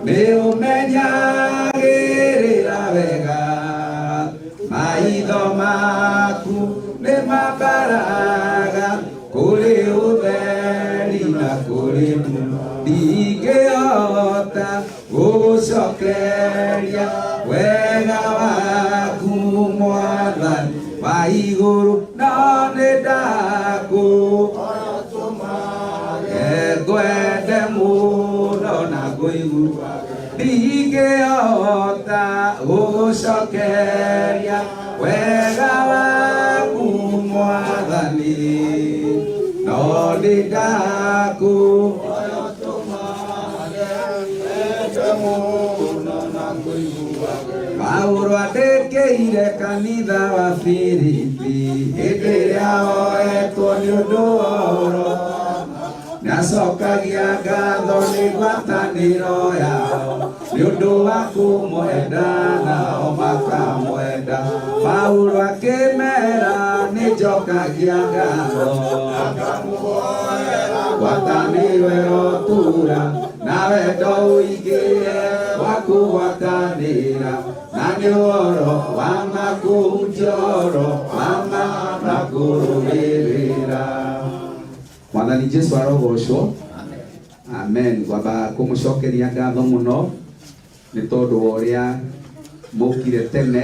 Neo menyagirira wega maitho maku ne mabaraga kuri utheri na kuri ndingĩhota gũgũcokeria wega waku Mwathani wa igũrũ, no nĩndakũhoya ngwende mũno na ngũigua ndingĩhota gũgũcokeria wega waku Mwathani, no nĩndakũhoya Paulo andĩkĩire kanitha wa Filipi hĩndĩ ĩrĩa oetwo nĩ ũndũ wa ũhoro, nĩacokagia ngatho nĩ ngwatanĩro yao nĩ ũndũ wa kũmwenda nao makamwenda. Paulo akĩmera nĩnjokagia ngatho ngwatanĩro ĩrotura na wendo ũingĩre wa kũgwatanĩra na nĩ ũhoro wa makũnjoro wa makũrũmĩrĩra. Mwathani Jesu arogocwo. Amen. Ngwamba kũmũcokeria ngatho mũno nĩ tondũ wa ũrĩa mũkire tene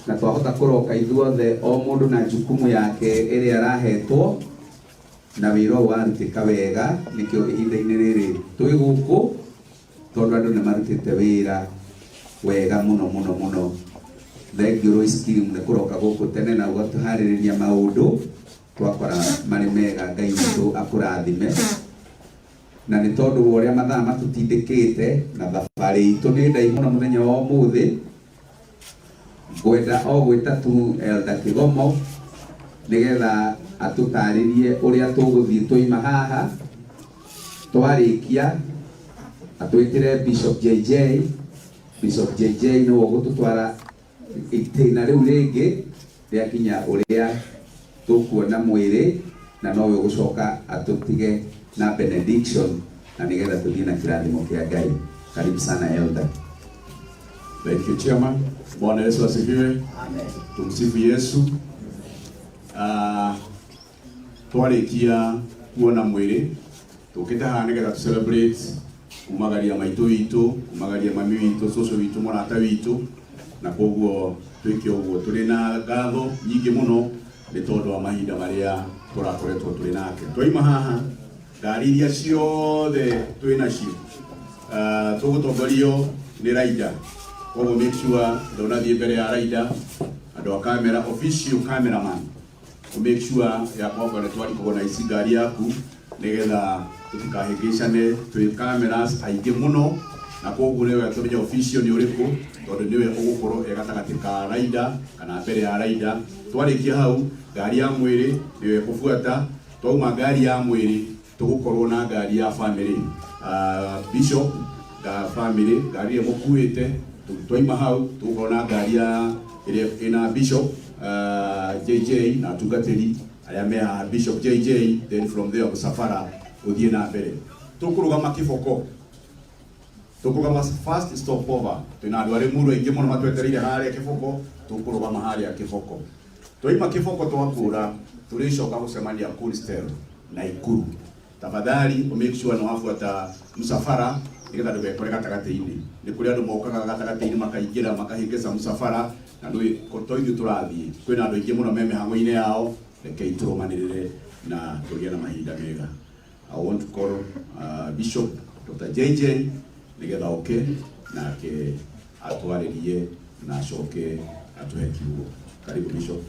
na twahota kũroka ithuothe o mũndũ na jukumu yake ĩrĩa arahetwo na wĩra ũyũ warutĩka wega. Nĩkĩo ihinda-inĩ rĩrĩ twĩ gũkũ tondũ andũ nĩ marutĩte wĩra wega mũno mũno mũno. Thengiũ Royce Kirim nĩ kũroka gũkũ tene na ũgatũharĩrĩria maũndũ twakora marĩ mega. Ngai witũ akũrathime. Na nĩ tondũ wa ũrĩa mathaa matũtindĩkĩte na thabarĩ itũ nĩ ndaihu mũno mũthenya wa ũmũthĩ, ngwenda o gwĩta tu Elder Kĩgomo nĩgetha atũtarĩrie ũrĩa tũgũthiĩ tũima haha. Twarĩkia atwĩtĩre Bishop JJ. Bishop JJ nĩwe ũgũtũtwara itĩna rĩu rĩngĩ rĩakinya ũrĩa tũkuona mwĩrĩ, na nowe ũgũcoka atũtige na benediction na nĩgetha tũthiĩ na kĩrathimo kĩa Ngai. Karibu sana Elder. Thank you Chairman. Bwana Yesu asifiwe. Amen. Tumsifu Yesu. Twarĩkia kuona mwĩrĩ tũkĩte haha nĩgetha tu celebrate kumagaria maitũ witũ, kumagaria mami witũ, cũcũ witũ, mũrata witũ, na koguo twĩke ũguo tũrĩ na ngatho nyingĩ mũno nĩ tondũ wa mahinda marĩa tũrakoretwo tũrĩ nake. Twaima haha ngari iria ciothe twĩ nacio tũgũtongorio nĩ Raida, koguo make sure ndonathiĩ mbere ya Raida andũ a camera, official cameraman, make sure ya kwamba nĩ twarikagwo na ici ngari yaku nĩgetha tũtikahĩngĩcane twĩ cameras aingĩ mũno, na koguo nĩwe tũmenya official nĩ ũrĩkũ tondũ nĩwe ũgũkorwo gatagatĩ ka Raida kana mbere ya Raida. Twarĩkia hau ngari ya mwĩrĩ nĩwe kũbuata. Twauma ngari ya mwĩrĩ tũgũkorwo na ngari ya family, Bishop da family ngari mũkuĩte. Twaima hau tũgũkorwo na ngari ya ĩrĩa ĩna Bishop JJ na tungatĩri arĩa me haha, Bishop JJ, then from there mũsafara ũthiĩ na mbere. Tũkũrũgama Kĩboko, tũkũrũgama first stop over. Twĩna andũ arĩ mũru aingĩ mũno matwetereire harĩa Kĩboko, tũkũrũgama harĩa Kĩboko. Twaima Kĩboko twakũra tũrĩcoka gũcemania Coolstel Naikuru. Tafadhali make sure nĩ wabuata mũsafara nĩgetha ndũgekore gatagatĩ-inĩ. Nĩ kũrĩ andũ mokaga gatagatĩ-inĩ makaingĩra makahĩngĩca mũsafara na tũithuĩ tũrathiĩ. Kwĩna andũ aingĩ mũno me mĩhang'o-inĩ yao, rekei tũrũmanĩrĩre na tũgĩe na mahinda mega. I want to call Bishop Dr. JJ nĩgetha oke nake atwarĩrie na acoke atũhe kiugo. Karibu Bishop.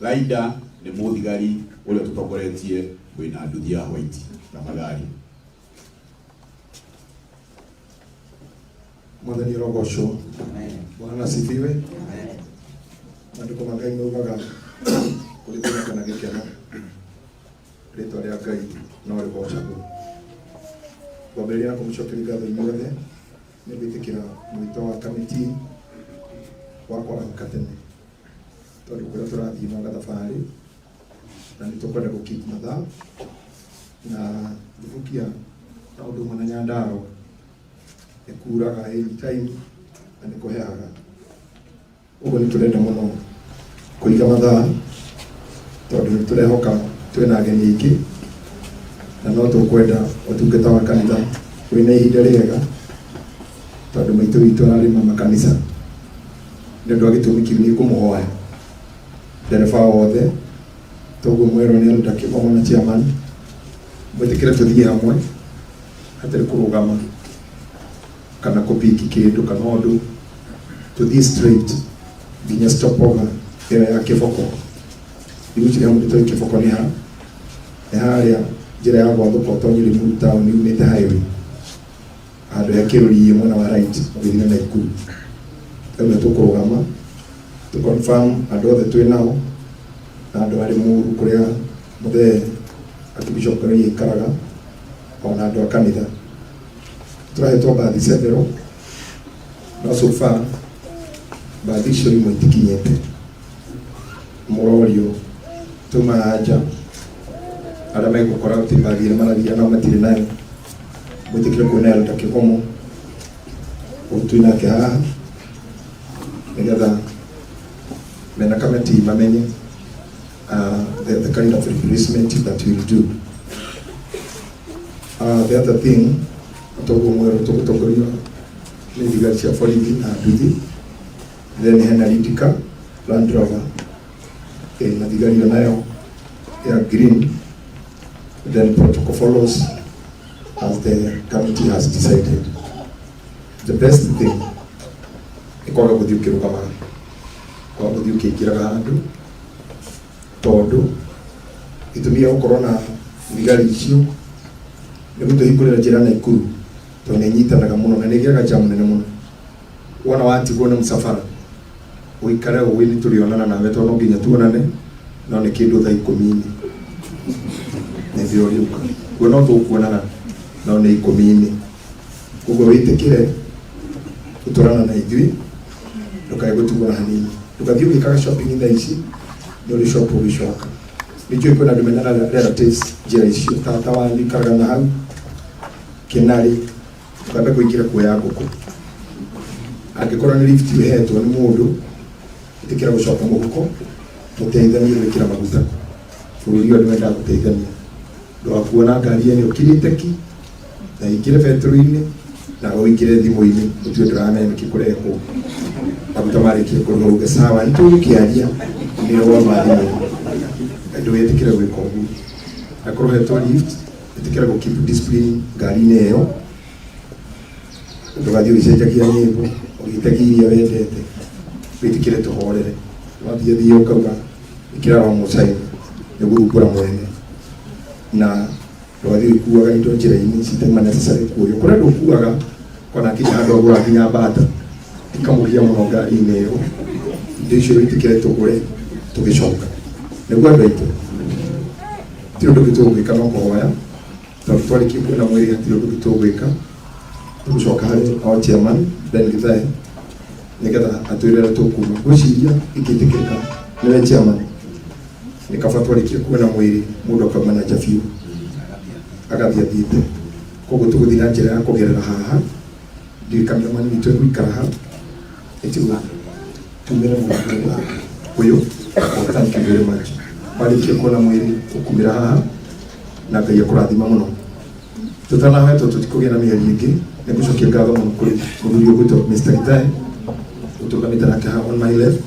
Raida nĩ mũthigari ũrĩa tũtongoretie wĩna nduthi ya white tafadhali. Mwathani arogocwo. Bwana asifiwe. Maandĩko ma Ngai maugaga kũringana na gĩkeno rĩtwa rĩa Ngai no rĩgocagwo. Ngwambĩrĩria na kũmũcokeria ngatho inyuothe nĩ gwĩtĩkĩra mwĩto wa kamĩtĩ wa kwaramũka tene. tondu kuria turathii no gathabari na nĩ tũkwenda gũkeep mathaa na thubukia na ũndũ ũmwe na Nyandarua ĩkuraga anytime na nĩ kũheaga. Ũguo nĩ tũrenda mũno kũiga mathaa tondũ nĩ tũrehoka twĩna ageni aingĩ na no tũkwenda ũtungata wa kanitha wĩna ihinda rĩega tondũ maitũ witũ ararĩma makanitha. Nĩ ũndũ wa gĩtũmi kĩu nĩ ngũmũhoya ndereba wothe toguo mwerwo nĩ aruta kĩgomo na chairman mwĩtĩkĩre tũthiĩ hamwe hatarĩ kũrũgama kana kũpiki kĩndũ kana ũndũ, tũthiĩ straight nginya stopover ĩyo ya kĩboko. Igũtiga mũndũ tũĩ kĩboko nĩ harĩa njĩra ya gwathũka ũtonyire Limuru town umĩte highway handũ ya kĩrũri mwena wa right ũgĩthiĩ na Naikuru. Rĩu nĩ tũkũrũgama to confirm andũ othe twĩ nao na andũ arĩ Mũru kũrĩa mũthee Archbishop Karai aikaraga ona andũ a kanitha. Tũrahetwo mbathi several no so far mbathi icio imwe itikinyĩte. Mũrorio tuma nja arĩa megũkora atĩ mbathi ĩrĩa marathiĩ nao matirĩ nayo mwĩtĩkĩre kuona yaruta kĩgomo ũtui nake haha nĩgetha mena kamati mamenye the kind of replacement that we'll do. The other thing togo mwero togotogorio ni thigari cia borithi na nduthi, then hena Lidika Land Rover na thigari nayo ya green, then protocol follows as the committee has decided. The best thing ikoga gũthiĩ ũkĩrũgamaga kwa gũthiĩ ũkĩingĩraga handũ tondũ gĩtũmi gĩa gũkorwo na thigari icio nĩ gũtũhingũrĩra njĩra Naikuru tondũ nĩ nyitanaga mũno na nĩ gĩaga jam nene mũno. Wona watigwo nĩ mũsafara ũikare ũĩ nĩ tũrĩonana nawe tondũ no nginya tuonane no nĩ kĩndũ thaa 10 nĩ thio rĩuka kuo no tũkuonana no nĩ 10. Ũguo wĩtĩkĩre gũtwarana na ithuĩ ndũkae gũtigwo na hanini, ndũgathiĩ ũgĩkaga shopping thaa ici nĩ ũrĩ shop ũgĩcoka. Nĩkĩo kwĩna andũ mena relatives njĩra icio, tata wanyu ikaraga na hau Kĩnarĩ ũkambe kũingĩra kuoya ngũkũ. Angĩkorwo nĩ lift ũhetwo nĩ mũndũ ĩtĩkĩra gũcoka mũhuko mũteithanie gwĩkĩra maguta. Bũrũri ũyũ nĩwendaga gũteithania, ndũgakuona ngari ĩno ũkirĩte ki na ingĩre betũrũ-inĩ na ũingĩre thimũ-inĩ ũtue ndũramenya nĩkĩ kũrehwo maguta marĩkia kũrũga uge sawa nĩ tũgũkĩaria nĩ rwa mathimũ. Andũ wĩtĩkĩre gwĩka ũguo, akorwo hetwo lift ĩtĩkĩra gũ-keep discipline ngari-inĩ ĩyo, ndũgathiĩ ũgĩcenjagia nyĩmbo ũgĩtagia iria wendete, wĩtĩkĩre tũhorere. Wathiĩ ũkauga ĩkĩra wa mũcaina nĩ gũthumbũra mwene na ndũgathiĩ ũkuaga indo njĩra-inĩ citarĩ necessary kuoywo. Kũrĩa ndũkuaga kona kinya handũ agũra nginya mbata ikamũgia mũno ngari-inĩ ĩyo, indo icio wĩtĩkĩre tũgũre tũgĩcoka. Nĩguo andũ aitũ ti ũndũ ũngĩ tũgwĩka no kũhoya tondũ twarĩkia kwĩna mwĩrĩ hatirĩ ũndũ ũngĩ tũgwĩka, tũgũcoka harĩ our chairman Ben Githae nĩgetha atwĩre tũkuma. Ngwĩciria ingĩtĩkĩrĩka nĩwe chairman nĩ kaba twarĩkia kwĩna mwĩrĩ mũndũ akauma na nja biũ agathiĩ athiĩte. Koguo tũgũthiĩ na njĩra ya kũgerera haha ndikamenya mani witũ egũikara ha ĩtigwo tumĩre mũndũ wa ũyũ. Thank you very much. Warĩkia kuona mwĩrĩ ũkumĩra haha na Ngai akũrathima mũno. Tũtanahotwo tũtikũgĩa na mĩario ĩngĩ, nĩ ngũcokia ngatho mũno kũrĩ mũthuri ũgwĩtwo Mr. Githae ũtũrũgamĩte nake haha on my left.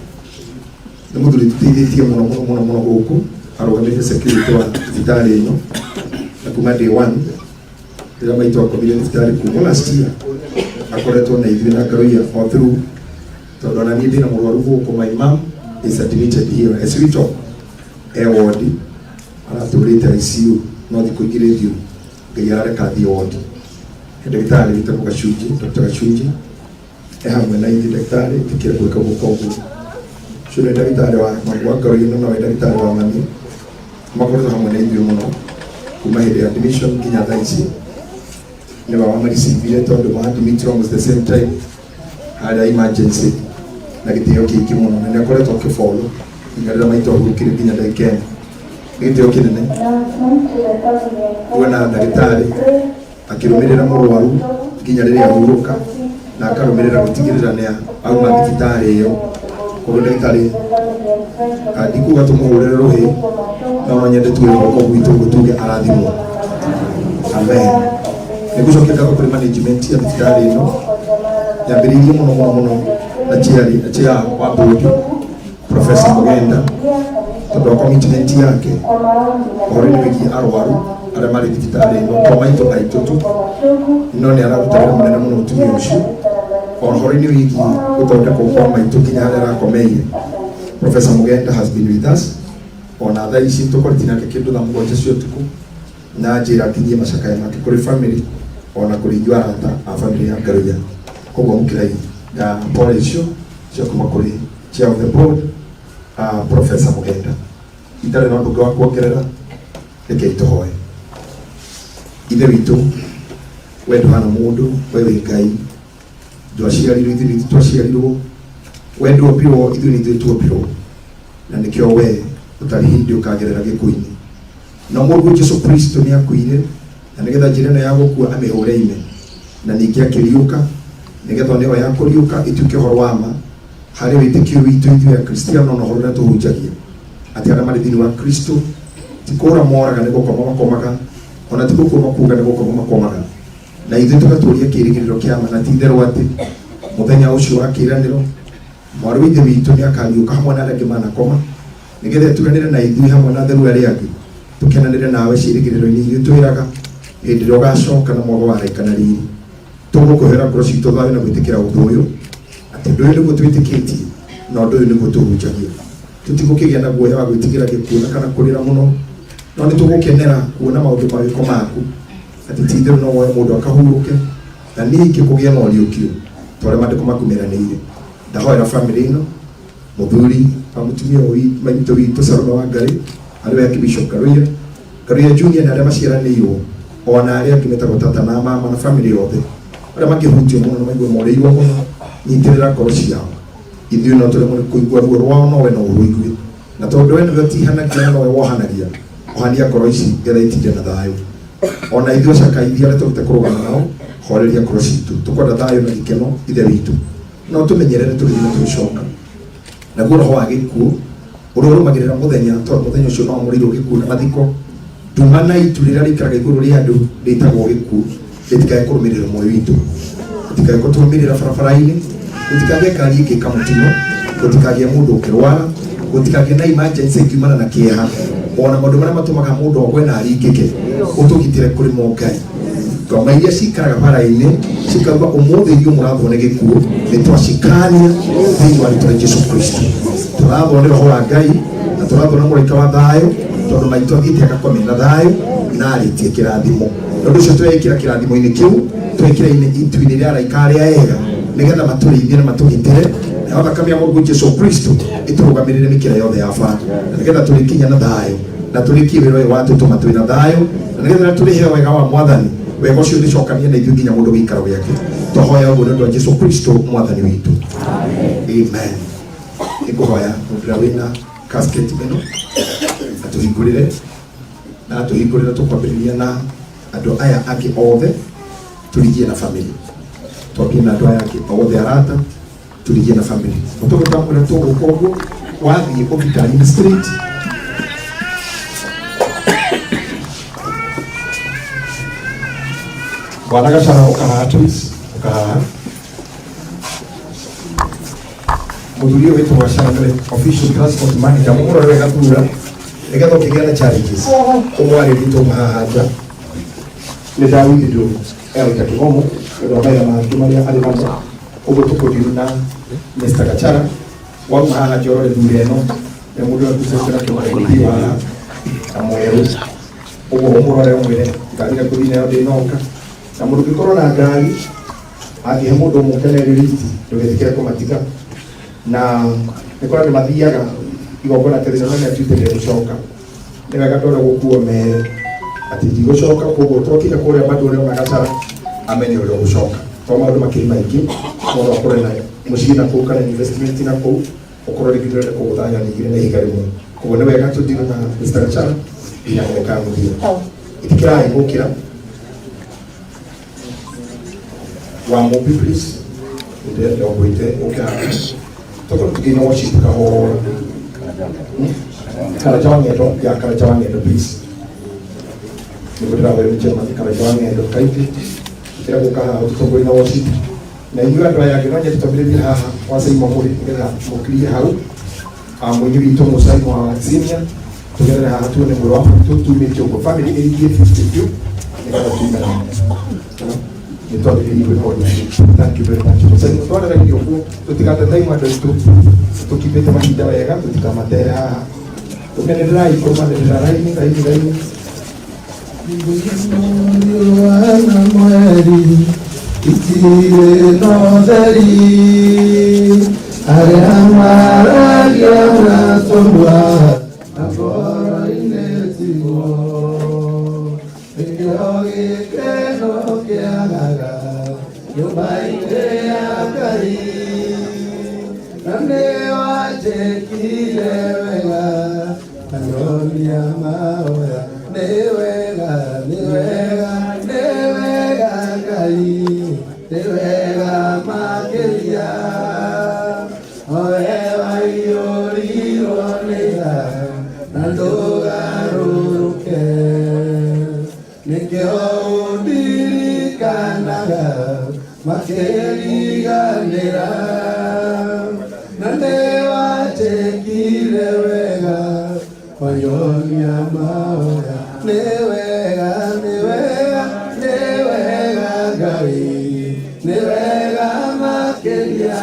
Nĩ mũthuri tũteithĩtie mũno gũkũ, arũgamĩte security wa thibitarĩ ĩno na kuma day 1 rĩrĩa maitũ akomire thibitarĩ kuma last year akoretwo na ithuĩ na Ngaroia all through, tondũ ona niĩ ndĩna mũrwaru gũkũ. My mom is admitted here as we talk ward aratũrĩte ICU no thikũ igĩrĩ thiũ Ngai arareka athiĩ ward. Ndagĩtarĩ wĩtagwo Gacunjĩ, Dr. Gacunjĩ hamwe na ithuĩ ndagĩtarĩ tũkĩra gwĩka gũkũ ũguo. Ũcio nĩ ndagĩtarĩ wa Ngaroia na nowe ndagĩtarĩ wa mami, makoretwo hamwe na ithuĩ mũno kuma hĩndĩ ya admission nginya thaa ici. Nĩ baba maricivire tondũ ma-admit almost the same time harĩa emergency na gĩtĩo kĩingĩ mũno, na nĩ akoretwo akĩfollow ingarira maito hurukire nginya ndagika gitio kinene kuona ndagitari akirumirira murwaru nginya riria ahuruka na akarumirira gutigirira ne auma thibitari iyo kuko ndagitari ndikuga tumuhurire ruhi no nyende tuwe moko gwitu gutuge arathimwo. Amen. Nigucokia ngatho kuri management ya thibitari ino yambiririe muno na chia wa board Professor Mugenda tondu commitment yake ori ni wiki arwaru aria mari thibitari ino to maito aitutu no ni ararutarira munene muno mutumia ucio ori ni wiki guthondeka kwa maito kinya aria arakomeire. Professor Mugenda has been with us ona thaa ici tukoritina ke kindu tha mugwanja cio tuku na njira kinyie macakaya make kuri family ona kuri arata a family ya Ngaruya koguo mukirai ya pole icio cio kuma kuri chair of the board Professor Mugenda itare na ndugu wa kuongerera reke ituhoe. Ithe witu we nduhana mundu we wi Ngai ndwaciarirwo ithuĩ twaciarirwo we nduombirwo ithuĩ tuombirwo na nikio we utari hindi ukagerera gikuini na Mungu Yesu Kristo ni akuire na nigetha njira ĩno ya gũkua amĩhũre ime na ningĩ akĩriũka nigetha nĩyo ya kũriũka ituĩke ũhoro wa ma harĩ wĩtĩkio witũ ithuĩ Akristiano na ũhoro ũrĩa tũhunjagia atĩ arĩa marĩ thĩinĩ wa Kristo ti kũũra moraga nĩ gũkoma makomaga ona ti gũkua makuga nĩ gũkoma makomaga na ithuĩ tũgatũũria kĩĩrĩgĩrĩro kĩa ma na ti itherũ atĩ mũthenya ũcio wa kĩĩranĩro mwarĩ wa ithe witũ nĩ akariũka hamwe na arĩa angĩ manakoma nigetha tuganĩre na ithuĩ hamwe na atheru arĩa angĩ tukenanĩre nawe ciĩrĩgĩrĩro-inĩ ithuĩ twĩraga hĩndĩ ĩrĩa ũgacoka na mwago wa raika na riri tũgũkũhera ngoro citũ thayũ na gwĩtĩkĩra ũndũ ũyũ atĩ ũndũ ũyũ nĩguo twĩtĩkĩtie na ũndũ ũyũ nĩguo tũhunjagia. Tũtigũkĩgĩa na guoya wa gwĩtigĩra gĩkuũ kana kũrĩra mũno no nĩ tũgũkenera kuona maũndũ mawĩko maku atĩ ti itherũ no woe mũndũ akahurũke na ningĩ kũgĩa na ũriũkio ta ũrĩa maandĩko maku meranĩire. Ndahoera family ĩno mũthuri wa mũtumia maitũ witũ Salome Wangari arĩ Archbishop Ngaruya Junior na arĩa maciaranĩirwo ona arĩa angĩ metagwo tata na mama na family yothe arĩa makĩhutio mũno na maigue moreirwo mũno nyitĩrĩra ngoro ciao. Ithuĩ no tũremwo nĩ kũigua ruo rwao no we no ũrũigue na tondũ we nĩwe tihanagia no we wohanagia ohania ngoro ici getha itinde na thayũ ona ithuĩ acakaithia arĩa tũrute kũrũgama nao horeria ngoro citũ tũkwenda thayũ na gĩkeno ithe witũ no tũmenyerere tũgĩthiĩ na tũgĩcoka naguo roho wa gĩkuũ ũrĩa ũrũmagĩrĩra mũthenya tondũ mũthenya ũcio no wamũrĩirwo gĩkuũ na mathiko nduma na itu rĩrĩa rĩikaraga igũrũ rĩa andũ rĩtagwo gĩkuũ rĩtikae kũrũmĩrĩra muoyo witũ rĩtikae gũtũrũmĩrĩra barabara-inĩ gũtikagĩe ngari ĩngĩka mũtino gũtikagĩe mũndũ ũkĩrwara gũtikagĩe na emergency ĩkiumana na kĩeha ona maũndũ marĩa matũmaga mũndũ ogwe na aringĩke ũtũgitĩre kũrĩ mo Ngai. Ngoma iria cikaraga bara-inĩ cikauga ũmũthĩ irio mũrathwo nĩ gĩkuũ nĩ twacikania thĩinĩ wa rĩĩtwa rĩa Jesũ Kristo. Tũrathwo nĩ roho wa Ngai na tũrathwo na mũraika wa thayũ tondũ maitũ athiĩte agakome na thayũ na arĩtie kĩrathimo. Nĩ ũndũ ũcio twekĩra kĩrathimo-inĩ kĩu twekĩra itu-inĩ rĩa araika arĩa ega nĩgetha matũrĩithie na matũgitĩre nayo thakame ya Mũrungu Jesũ Kristo ĩtũrũgamĩrĩre mĩkĩra yothe ya bara na nĩgetha tũrĩkinya na thayũ na tũrĩkie wĩra ũyũ watũtũma twĩ na thayũ na nĩgetha tũrĩheo wega wa Mwathani wega ũcio ũrĩcokania na ithuĩ nginya mũndũ gĩikaro gĩake. Tũhoya ũguo nĩ ũndũ wa Jesũ Kristo Mwathani witũ. Amen. Nĩngũhoya mũndũ ũrĩa wĩna casket ĩno atũhingũrĩre na atũhingũrĩre tũkwambĩrĩria na andũ aya angĩ othe tũrigie na family twambie na andũ aya angĩ othe arata tũrigie na family mũtũgũtamwĩra tũgũka ũguo wathiĩ ũgitari street Bwana Gachara ukahaha twins ukahaha mũthuri ũyũ wĩtagwo Gachara nĩwe official transport manager mũgũro wega thura nĩgetha ũkĩgĩa na challenges ũmwarĩrie tũma haha nja nĩ ndawithindwo Elda Kĩgomo ũrĩa mawĩra mangĩ marĩa arĩ namo ũguo tũkũthiru na Mr. Gachara wauma haha njorore thura ĩno nĩ mũndũ ũrĩa kĩmwarĩrie wa mwerũ ũguo ũmũrore ũmwĩre ngariga kũthiĩ nayo ndĩnoka na mũndũ ũngĩkorwo na ngari angĩhe mũndũ mũkenerĩriti ndũgetĩkĩre kũmatiga na nĩkora nĩ mathiaga igongona tĩrĩno na nĩatuĩte nĩgũcoka nĩ wega ndore gũkuo mere atĩ ndigũcoka koguo twakinya kũrĩa bandũ ũrĩa ona Gachara amenye ũrĩa ũgũcoka to maũndũ makĩrĩ maingĩ mũndũ akũre na mũciĩ na kũu kana investment na kũu ukorwo rĩngĩ kũgũthanya nyingĩ nĩ higa rĩmwe koguo nĩ wega tũthiĩ na Mr. Gachara nginya mũtheka mũthia itikĩraĩ gũkĩra wa mũmbi please ndĩrenda ũgwĩte ũkĩra tũkorwo tũkĩnya worship kahora Karaja wa ng'endo please nĩguo ndĩrathĩrwo nĩ chairman Karaja wa ng'endo kaingĩ kĩra gũka haha ũtũtongoria na worship na ithuĩ andũ aya angĩ no nyende twambĩrĩrie haha wacaima mũrĩ nĩgetha mũkirie hau mũini witũ mũcaimo wa senior tũgerere haha tuone mwĩrĩ wa tumĩte ũguo family ĩrigie 50 biũ nĩgetha tuime na nĩ twambĩrĩrie gwĩka ũndũ thank you very much mũcaimo twarĩragĩrio ũguo tũtigate thaimu andũ aitũ tũkibĩte mahinda wega tũtikamatere haha tũmenererai kũmanĩrĩra raini Wana mweri itire no theri aria maragia natũmwa na ngoro-inĩ tigwo nĩkĩo gĩkeno kĩagaga nyũmba-inĩ ya Ngai na nĩ wanjĩkire wega kanyonia mahoya nĩ wega Ngai nĩ wega makĩria oe waiyũrirwo nĩ tha na ndũgarũrũke nĩkĩo ũndirikanaga makĩriganĩra na nĩ wanjĩkire wega wanyonia mahoya nĩ wega Ngai nĩ wega makĩria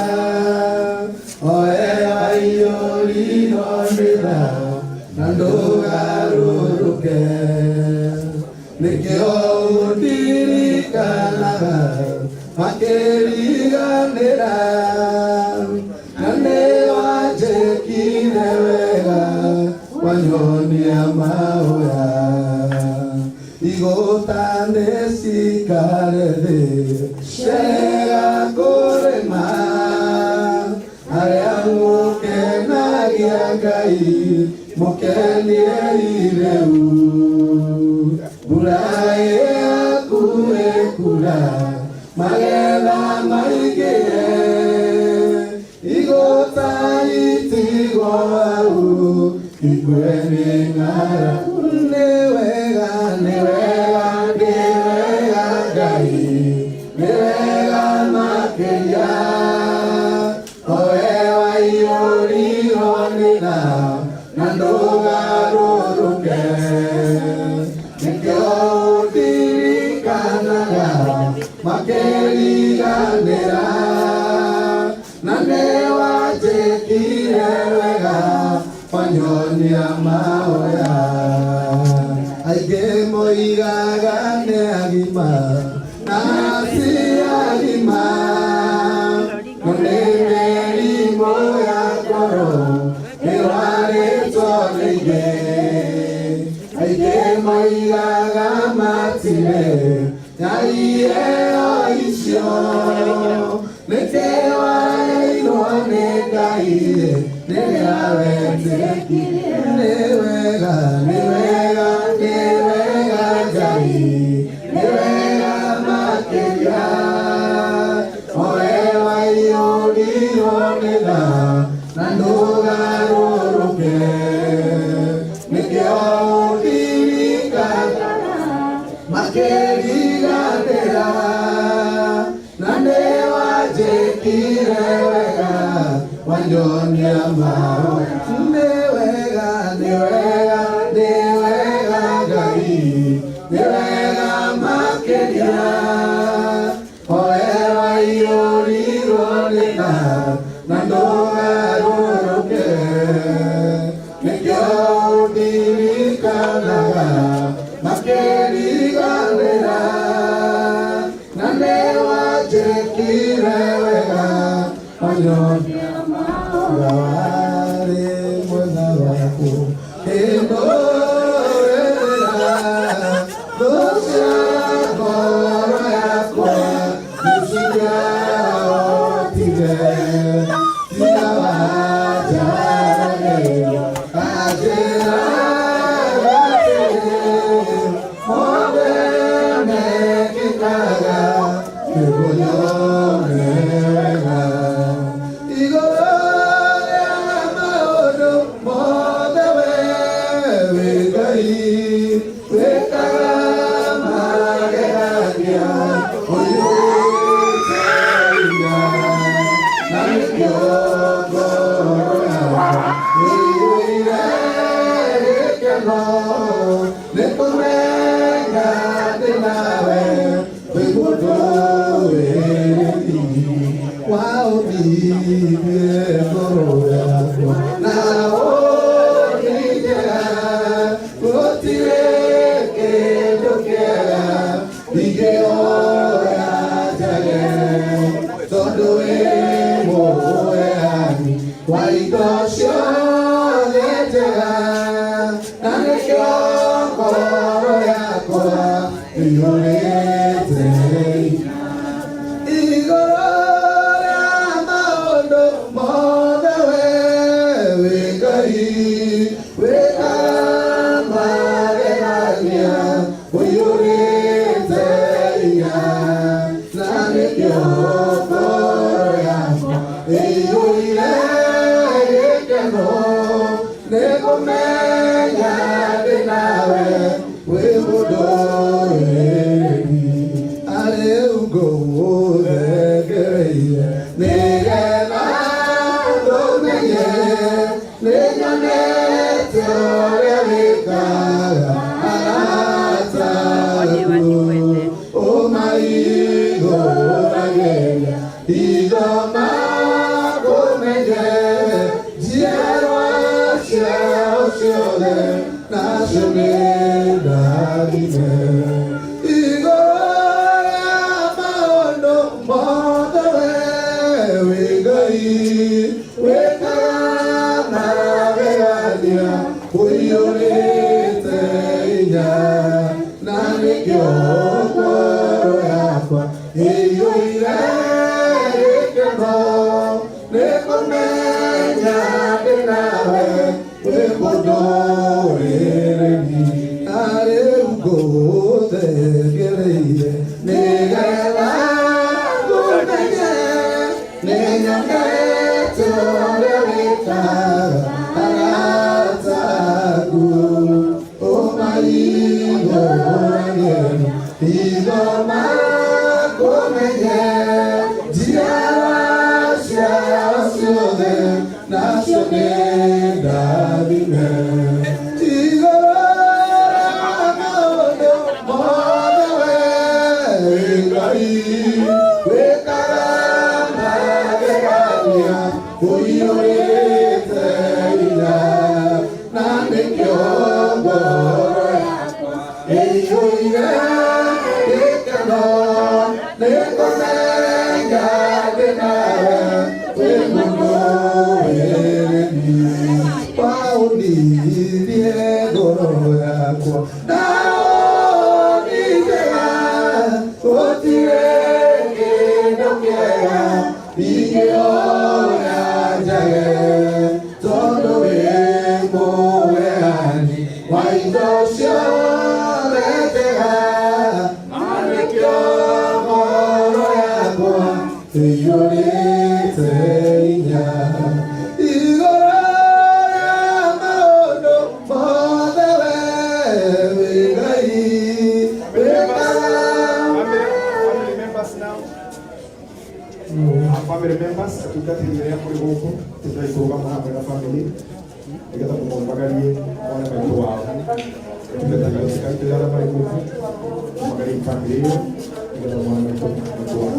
oe waiyũrirwo nĩ tha na ndũgarũrũke nĩkĩo ũndirikanaga makĩriganĩra na nĩ wanjĩkire wega wanyonia mahoya igũta nĩcikare thĩ ciega kũrĩma arĩa mũkenagia Ngai mũkenie ireu mbura ĩhakuhĩ kura magetha maingĩhe igũta itigwo hau igwe nĩ ng'aragu nĩ wega Ngai nĩ wega makĩria oe waiyũrirwo nĩ tha na ndũgarũrũke nĩkĩo ũndirikanaga makĩriganĩra na nĩ wanjĩkire wega wanyonia mahoya aingĩ moigaga nĩ agima na si agima no nĩ mĩrimũ ya ngoro ĩrwarĩtwo nĩ ingĩ aingĩ moigaga matirĩ na iheo icio nĩkĩ waheirwo nĩ Ngai rĩrĩa wetĩkirie nĩ wega Ngai nĩ wega makĩria oe waiyũrirwo nĩ tha na ndũgarũrũke nĩkĩo ũndirikanaga makĩriganĩra na nĩ wanjĩkire wega wanyonia mahoya nĩ wega Ngai nĩ wega makĩria oe waiyũrirwo nĩ tha na ndũgarũrũke nĩkĩo ũndirikanaga makĩriganĩra na nĩ wanjĩkire wega wanyonia mahoya warĩ mwega waku kĩndũrĩra thũ cia ngoro yaku yakwa iyurite igorora maondo mothe we Ngai wekamba gerania iyurite ya na nikyo ngoro yakwa iyurite gekeno nekomenya ndinawe wimudoreri are ugothegereire nigena ndomenye ninyonete ũrĩa wĩkaga aratagu ũmaigũragĩra ithoma kũmenye njiarwa ciao ciothe nacio nĩ ndathime igũrũ rĩa maũndũ mothe wĩ Ngai wĩkaga magegania ũiyũrĩte hinya na nĩkĩo ngoro yakwa ĩiyũire gĩkeno nĩ kũmenya ndĩ nawe wĩ mũndũrĩrĩ arĩ ngũthegereire nĩgetha ngũmenye nĩnyonete ũrĩa wĩkaga aratagu ũmaigũragĩra ithoma kũmenye njiarwa ciao ciothe nacio nĩ ndathime igũrũ rĩa maũndũ mothe wĩ Ngai wĩkaga magegania ũiyũrĩte hinya na nĩkĩo ngoro yakwa ĩiyũire gĩkeno nĩ kũmenya ndĩ nawe wĩ mũndũrĩrĩ waũndirie ngoro yakwa na ũndigĩra gũtirĩ kĩndũ kĩega ingĩoya njage tondũ wĩ mũheani wa indo ciothe njega na nĩkĩo ngoro yakwa ĩiyũrĩte hinya igũrũ rĩa maũndũ mothe wĩ Ngai wĩkaga family members tugatirire kuri gũkũ tũtaitũrũgama hamwe na family nĩgetha mũmagarie mwana maitũ wao tũgetaga arĩa marĩ gũkũ magarie family ĩyo nĩgetha mwana maitũ wao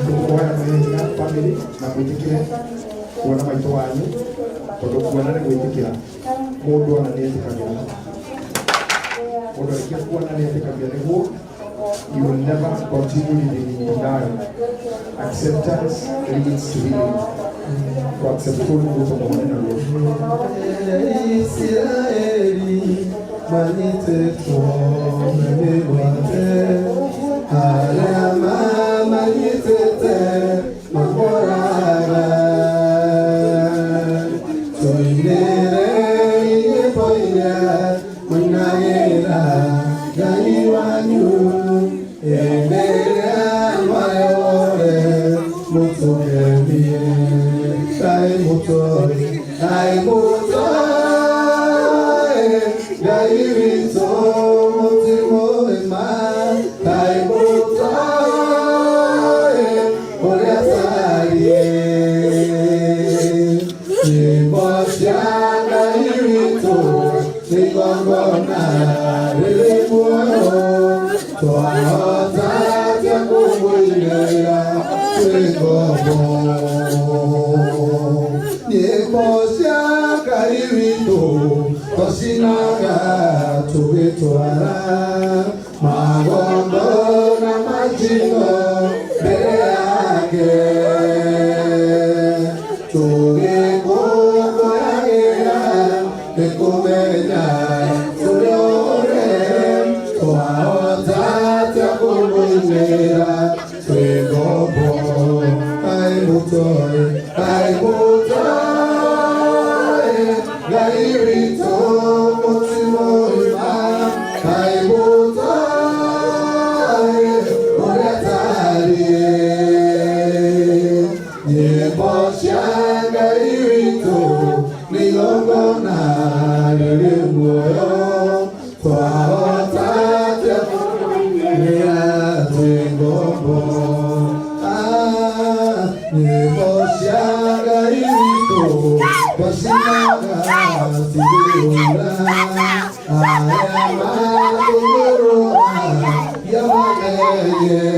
tũkũhoya mwĩhinya family na mwĩtĩkĩre kuona maitũ wanyu tondũ kuona nĩ gwĩtĩkĩra mũndũ ona nĩetĩkagĩra mũndũ arĩkia kuona nĩetĩkagĩra nĩguo you will never continue living in denial. Acceptance leads to healing. To accept all those of one another. Israeli manite tuombe wate alama manite te mamoraga toinere ipoira munagera gani wanyu endelea maore mutokemie kai mutoi gai rito mutimo ema kai mutoi oria sarie nimosya gai rito nikongona lelemuono twahota tia kumuirea twikomo nimosya gai rito tosinaga tugitwara magondo na majino mbere yake tugikumbũyagĩra nĩkũmenya tũrĩ ũrĩ moinera twegobo ai mutoi gairito motimoima ai mutoi oratarie nyebosia gairito nilongona lelemuyo twaotate neatwengobo nyebosia gairito twasinaga tibeula ayamakururoa yamaleye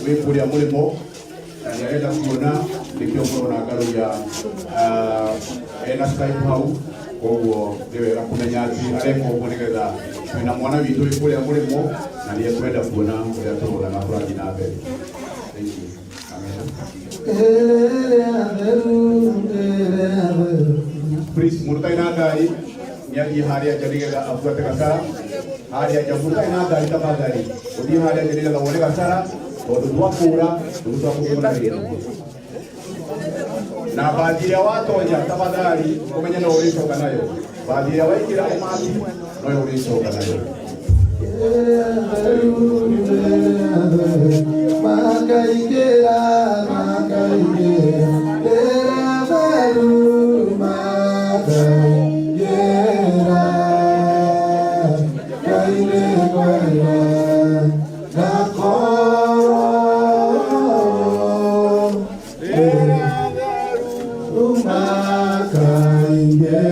wekuria mulimo na nĩarenda kuona nĩkĩo mũrona ngaruria ena Skype hau, koguo nĩ wega kũmenya atĩ areka ũguo nĩgetha twĩna mwana witũ wĩ kũrĩa mũrĩmo na nĩekwenda kuona ũrĩa tũrona tũrathiĩ na mbere. Thank you. Please, mũndũ ũtarĩ na ngari nĩathiĩ harĩa nja nĩgetha abuate gacara harĩa nja. Mũndũ ũtarĩ na ngari tafadhali ũthiĩ harĩa nja nĩgetha wone gacara tondũ twakũra tũgũtwakũgũra na baadhi ya watonya tafadhali umenye na ulichoka nayo. Baadhi ya waikira umati na ulichoka nayo. Makaikera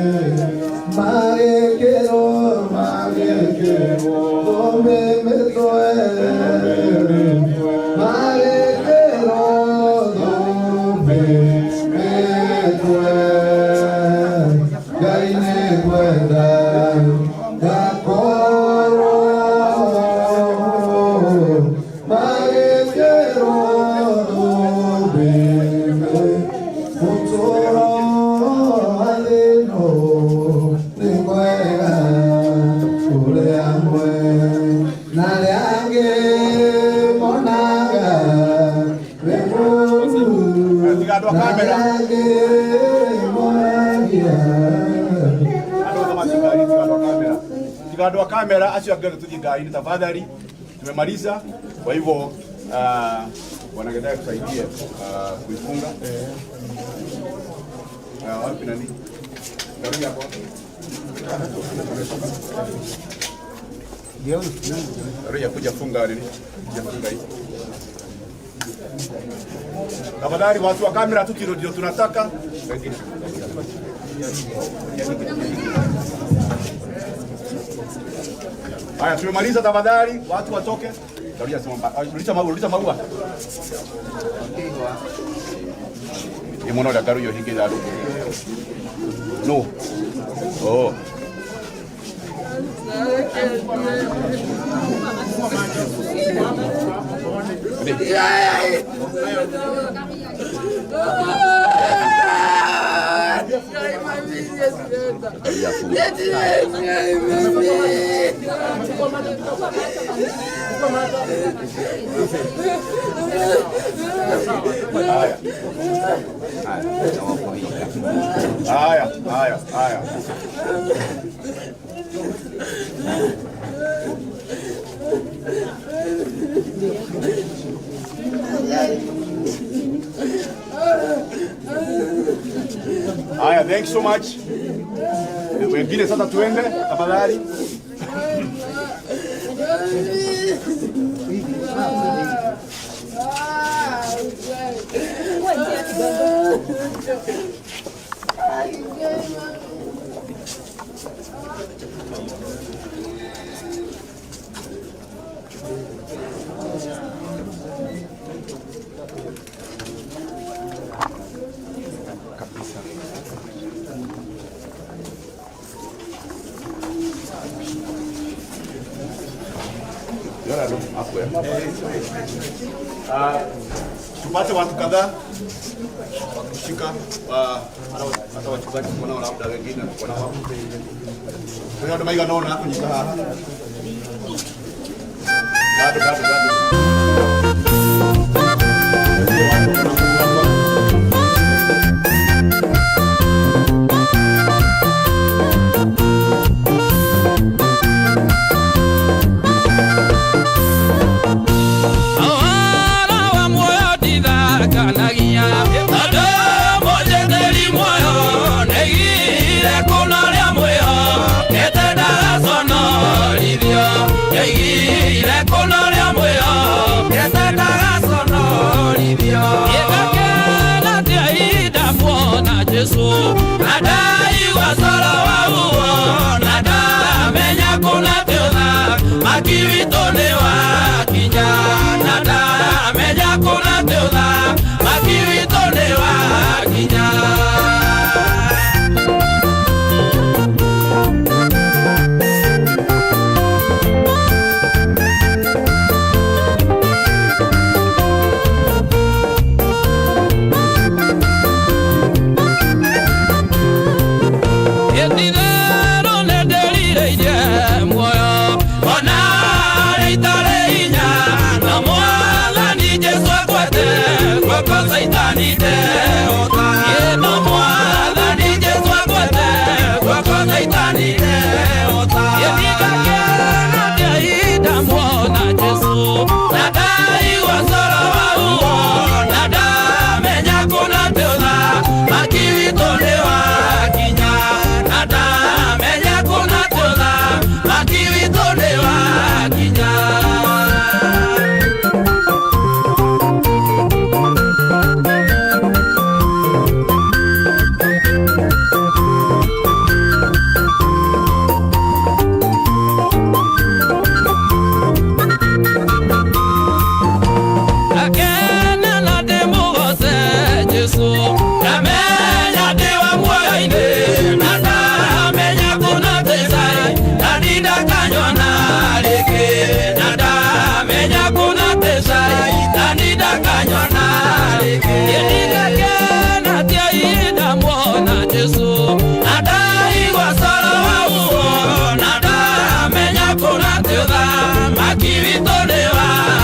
magekero, Tigado wa kamera acio angere tujingai tafadhali. Tumemaliza. Kwa hivyo wanagenda tusaidie kuifunga. Wapi nani? Ndio hapo. Ndio kuja funga nini? Kufunga hii. Tafadhali watu wa kamera tu ndio tunataka. Haya, tumemaliza tafadhali, watu watoke. Uliza maua. Ni mwana wa garu yo hiki da. No. Oh. Haya. Haya, thanks so much. Wengine sasa tuende tafadhali. Tupate watu kadhaa wakushika hata wachungaji kuna labda wengine kuna wao. Kwa hiyo maiga naona kunyika hapa. Bado. Nada, menya kuna teuda, makivito dewa.